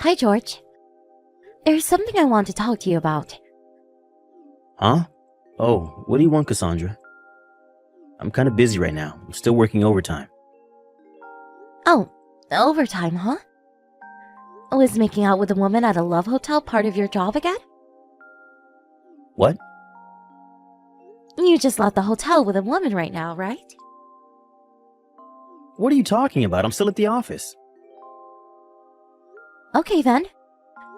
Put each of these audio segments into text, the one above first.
Hi, George. There's something I want to talk to you about. Huh? Oh, what do you want, Cassandra? I'm kind of busy right now. I'm still working overtime. Oh, overtime, huh? Was making out with a woman at a love hotel part of your job again? What? You just left the hotel with a woman right now, right? What are you talking about? I'm still at the office. Okay then.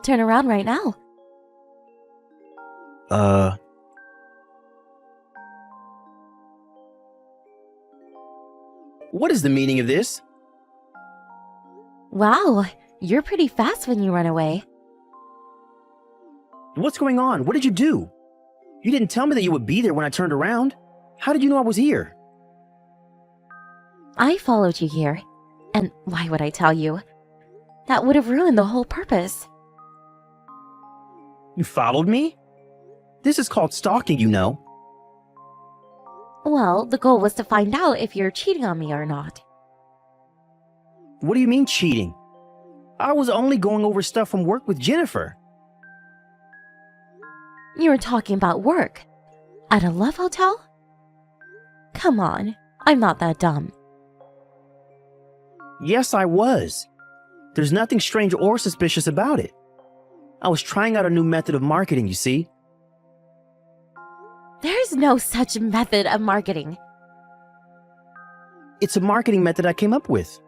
Turn around right now. What is the meaning of this? Wow, you're pretty fast when you run away. What's going on? What did you do? You didn't tell me that you would be there when I turned around. How did you know I was here? I followed you here. And why would I tell you? That would have ruined the whole purpose. You followed me? This is called stalking, you know. Well, the goal was to find out if you're cheating on me or not. What do you mean cheating? I was only going over stuff from work with Jennifer. You were talking about work. At a love hotel? Come on, I'm not that dumb. Yes, I was. There's nothing strange or suspicious about it. I was trying out a new method of marketing, you see. There's no such method of marketing. It's a marketing method I came up with.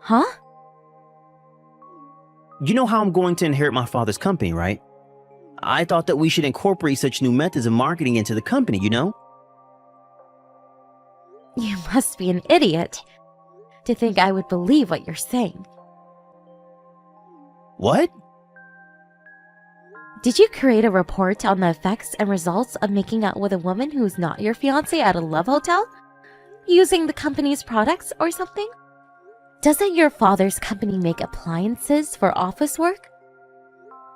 Huh? You know how I'm going to inherit my father's company, right? I thought that we should incorporate such new methods of marketing into the company, you know? You must be an idiot to think I would believe what you're saying. What? Did you create a report on the effects and results of making out with a woman who's not your fiancé at a love hotel? Using the company's products or something? Doesn't your father's company make appliances for office work?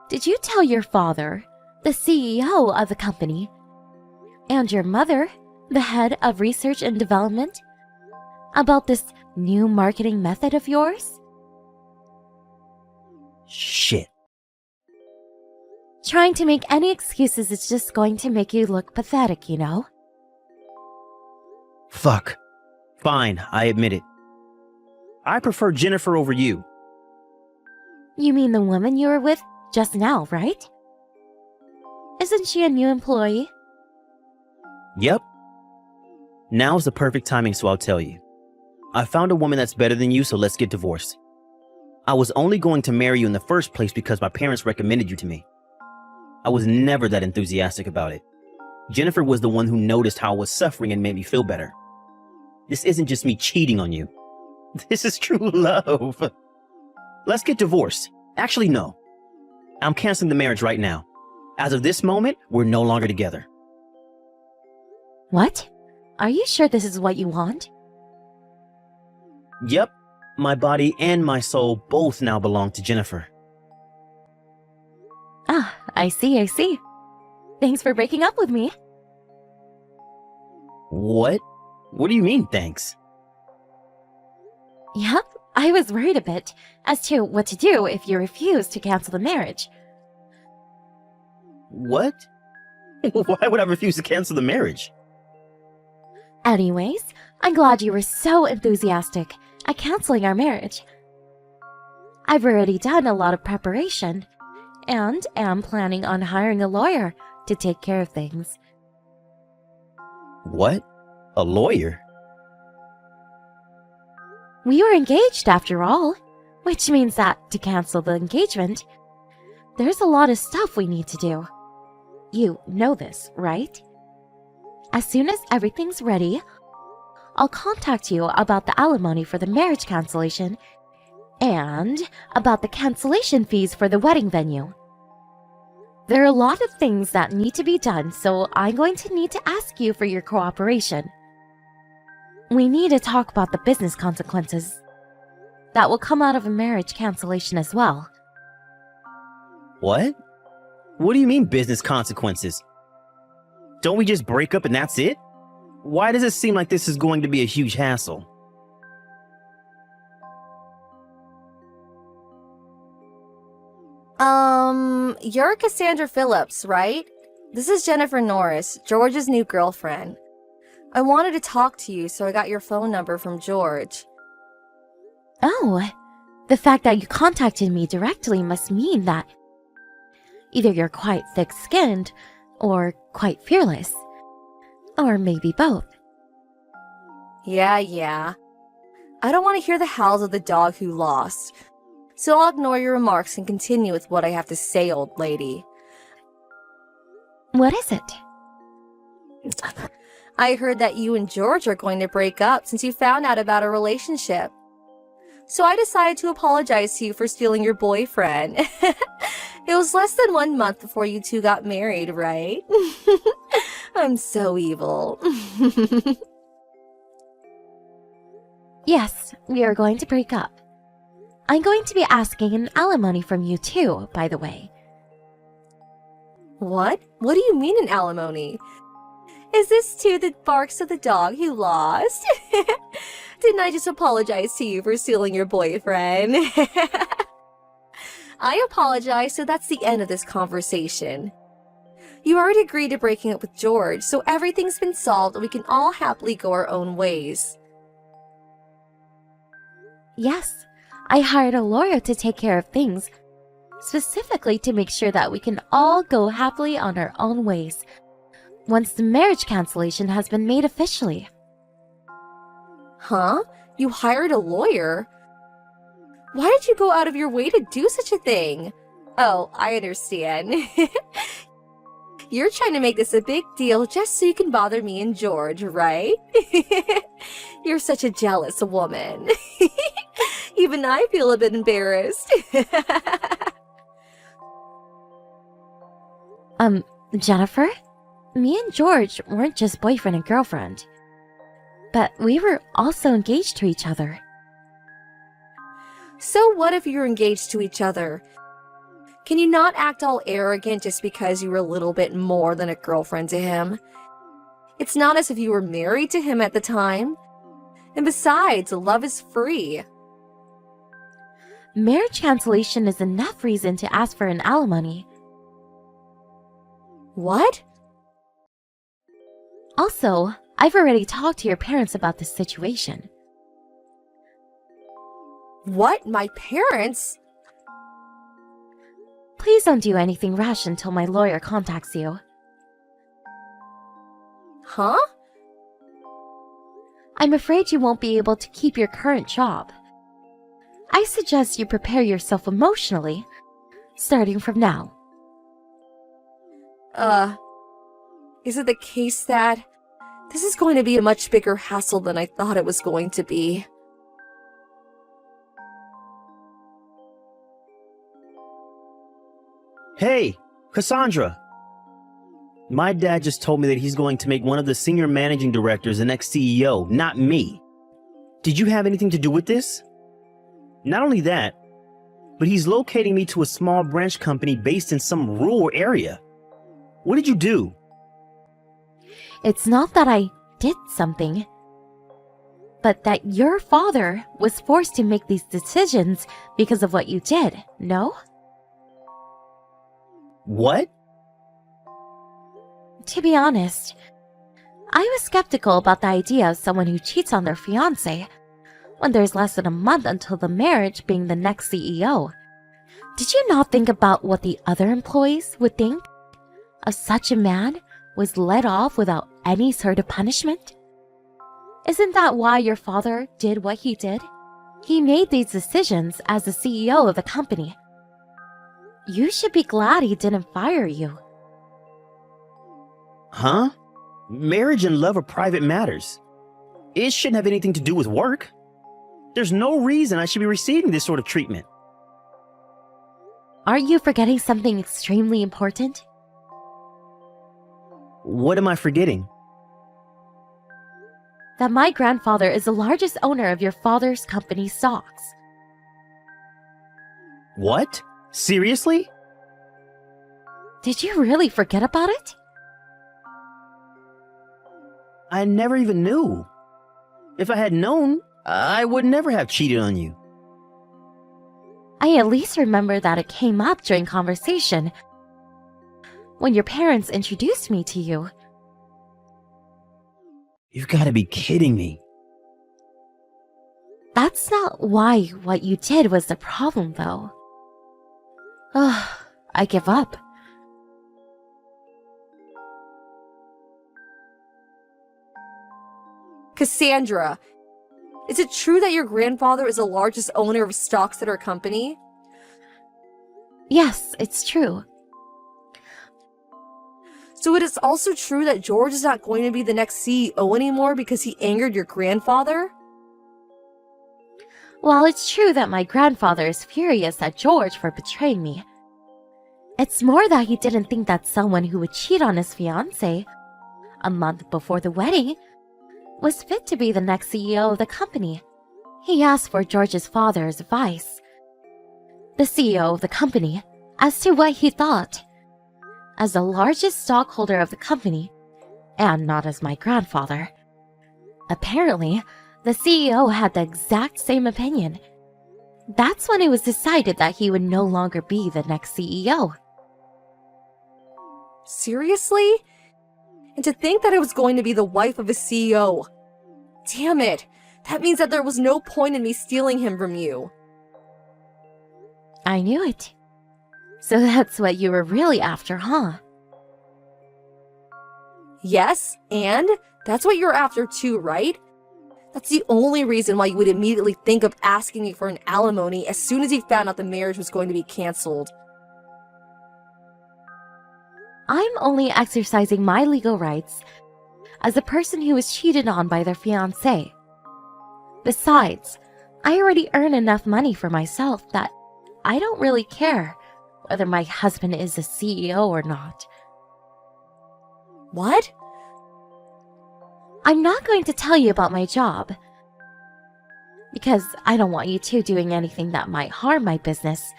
Did you tell your father, the CEO of the company, and your mother, the head of research and development, about this new marketing method of yours? Shit. Trying to make any excuses is just going to make you look pathetic, you know? Fuck. Fine, I admit it. I prefer Jennifer over you. You mean the woman you were with just now, right? Isn't she a new employee? Yep. Now's the perfect timing, so I'll tell you. I found a woman that's better than you, so let's get divorced. I was only going to marry you in the first place because my parents recommended you to me. I was never that enthusiastic about it. Jennifer was the one who noticed how I was suffering and made me feel better. This isn't just me cheating on you. This is true love. Let's get divorced. Actually, no. I'm canceling the marriage right now. As of this moment, we're no longer together. What? Are you sure this is what you want? Yep. My body and my soul both now belong to Jennifer. Ah, I see. Thanks for breaking up with me. What? What do you mean, thanks? Yep, I was worried a bit as to what to do if you refused to cancel the marriage. What? Why would I refuse to cancel the marriage? Anyways, I'm glad you were so enthusiastic at canceling our marriage. I've already done a lot of preparation and am planning on hiring a lawyer to take care of things. What? A lawyer? We were engaged after all, which means that to cancel the engagement, there's a lot of stuff we need to do. You know this, right? As soon as everything's ready, I'll contact you about the alimony for the marriage cancellation and about the cancellation fees for the wedding venue. There are a lot of things that need to be done, so I'm going to need to ask you for your cooperation. We need to talk about the business consequences that will come out of a marriage cancellation as well. What? What do you mean business consequences? Don't we just break up and that's it? Why does it seem like this is going to be a huge hassle? You're Cassandra Phillips, right? This is Jennifer Norris, George's new girlfriend. I wanted to talk to you, so I got your phone number from George. Oh, the fact that you contacted me directly must mean that either you're quite thick-skinned or quite fearless. Or maybe both. Yeah. I don't want to hear the howls of the dog who lost, so I'll ignore your remarks and continue with what I have to say, old lady. What is it? I heard that you and George are going to break up since you found out about a relationship. So I decided to apologize to you for stealing your boyfriend. It was less than 1 month before you two got married, right? I'm so evil. Yes, we are going to break up. I'm going to be asking an alimony from you too, by the way. What? What do you mean an alimony? Is this too the barks of the dog who lost? Didn't I just apologize to you for stealing your boyfriend? I apologize, so that's the end of this conversation. You already agreed to breaking up with George, so everything's been solved and we can all happily go our own ways. Yes, I hired a lawyer to take care of things, specifically to make sure that we can all go happily on our own ways once the marriage cancellation has been made officially. Huh? You hired a lawyer? Why did you go out of your way to do such a thing? Oh, I understand. You're trying to make this a big deal just so you can bother me and George, right? You're such a jealous woman. Even I feel a bit embarrassed. Jennifer? Me and George weren't just boyfriend and girlfriend, but we were also engaged to each other. So what if you're engaged to each other? Can you not act all arrogant just because you were a little bit more than a girlfriend to him? It's not as if you were married to him at the time. And besides, love is free. Marriage cancellation is enough reason to ask for an alimony. What? Also, I've already talked to your parents about this situation. What? My parents? Please don't do anything rash until my lawyer contacts you. Huh? I'm afraid you won't be able to keep your current job. I suggest you prepare yourself emotionally, starting from now. Is it the case that this is going to be a much bigger hassle than I thought it was going to be? Hey, Cassandra! My dad just told me that he's going to make one of the senior managing directors the next CEO, not me. Did you have anything to do with this? Not only that, but he's locating me to a small branch company based in some rural area. What did you do? It's not that I did something, but that your father was forced to make these decisions because of what you did, no? What? To be honest, I was skeptical about the idea of someone who cheats on their fiancé when there's less than a month until the marriage being the next CEO. Did you not think about what the other employees would think of such a man was let off without any sort of punishment? Isn't that why your father did what he did? He made these decisions as the CEO of the company. You should be glad he didn't fire you. Huh? Marriage and love are private matters. It shouldn't have anything to do with work. There's no reason I should be receiving this sort of treatment. Aren't you forgetting something extremely important? What am I forgetting? That my grandfather is the largest owner of your father's company stocks. What? Seriously? Did you really forget about it? I never even knew. If I had known, I would never have cheated on you. I at least remember that it came up during conversation when your parents introduced me to you. You've got to be kidding me. That's not why what you did was the problem, though. Ugh, I give up. Cassandra, is it true that your grandfather is the largest owner of stocks at our company? Yes, it's true. So it is also true that George is not going to be the next CEO anymore because he angered your grandfather? While it's true that my grandfather is furious at George for betraying me, it's more that he didn't think that someone who would cheat on his fiancée a month before the wedding was fit to be the next CEO of the company. He asked for George's father's advice, the CEO of the company, as to what he thought. As the largest stockholder of the company, and not as my grandfather, apparently, the CEO had the exact same opinion. That's when it was decided that he would no longer be the next CEO. Seriously? And to think that I was going to be the wife of a CEO. Damn it. That means that there was no point in me stealing him from you. I knew it. So that's what you were really after, huh? Yes, and that's what you're after too, right? That's the only reason why you would immediately think of asking me for an alimony as soon as you found out the marriage was going to be canceled. I'm only exercising my legal rights as a person who was cheated on by their fiancé. Besides, I already earn enough money for myself that I don't really care whether my husband is a CEO or not. What? I'm not going to tell you about my job, because I don't want you two doing anything that might harm my business.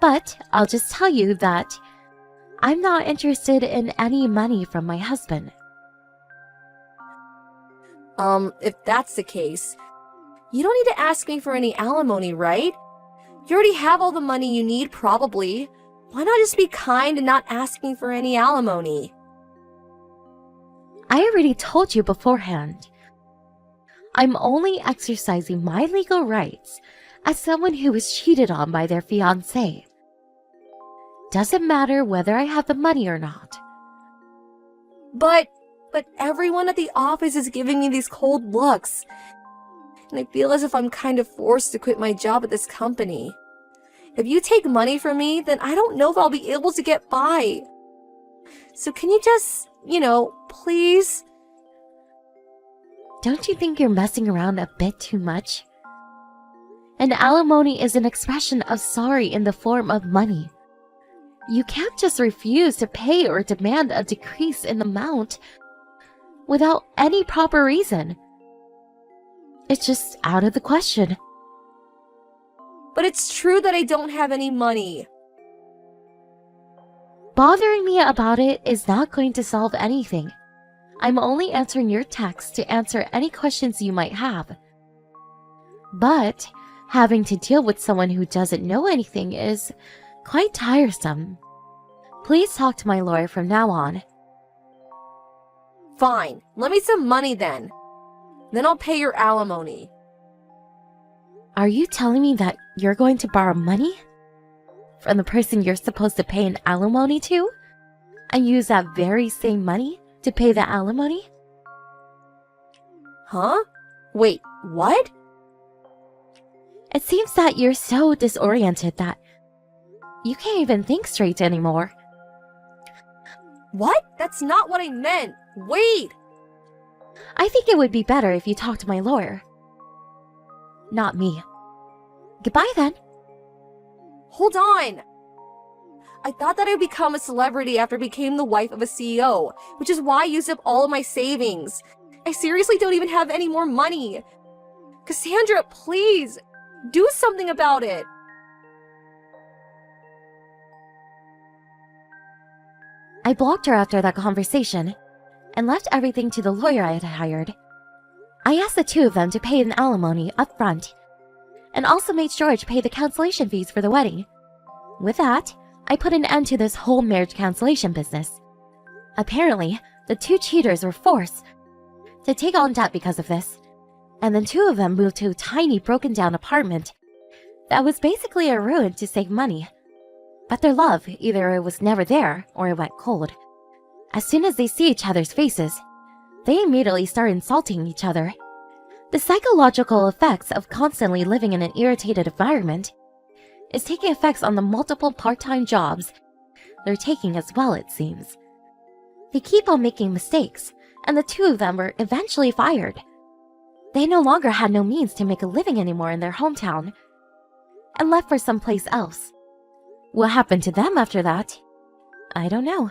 But I'll just tell you that I'm not interested in any money from my husband. If that's the case, you don't need to ask me for any alimony, right? You already have all the money you need, probably. Why not just be kind and not asking for any alimony? I already told you beforehand. I'm only exercising my legal rights as someone who was cheated on by their fiancé. Doesn't matter whether I have the money or not. But everyone at the office is giving me these cold looks. And I feel as if I'm kind of forced to quit my job at this company. If you take money from me, then I don't know if I'll be able to get by. So can you just, please? Don't you think you're messing around a bit too much? An alimony is an expression of sorry in the form of money. You can't just refuse to pay or demand a decrease in the amount without any proper reason. It's just out of the question. But it's true that I don't have any money. Bothering me about it is not going to solve anything. I'm only answering your text to answer any questions you might have. But having to deal with someone who doesn't know anything is quite tiresome. Please talk to my lawyer from now on. Fine, lend me some money then. Then I'll pay your alimony. Are you telling me that you're going to borrow money from the person you're supposed to pay an alimony to, and use that very same money to pay the alimony? Huh? Wait, what? It seems that you're so disoriented that you can't even think straight anymore. What? That's not what I meant. Wait! I think it would be better if you talked to my lawyer. Not me. Goodbye then. Hold on! I thought that I'd become a celebrity after I became the wife of a CEO, which is why I used up all of my savings. I seriously don't even have any more money. Cassandra, please! Do something about it! I blocked her after that conversation and left everything to the lawyer I had hired. I asked the two of them to pay an alimony up front and also made George pay the cancellation fees for the wedding. With that, I put an end to this whole marriage cancellation business. Apparently, the two cheaters were forced to take on debt because of this, and then two of them moved to a tiny broken-down apartment that was basically a ruin to save money. But their love, either it was never there or it went cold. As soon as they see each other's faces, they immediately start insulting each other. The psychological effects of constantly living in an irritated environment is taking effects on the multiple part-time jobs they're taking as well, it seems. They keep on making mistakes, and the two of them were eventually fired. They no longer had no means to make a living anymore in their hometown, and left for someplace else. What happened to them after that? I don't know.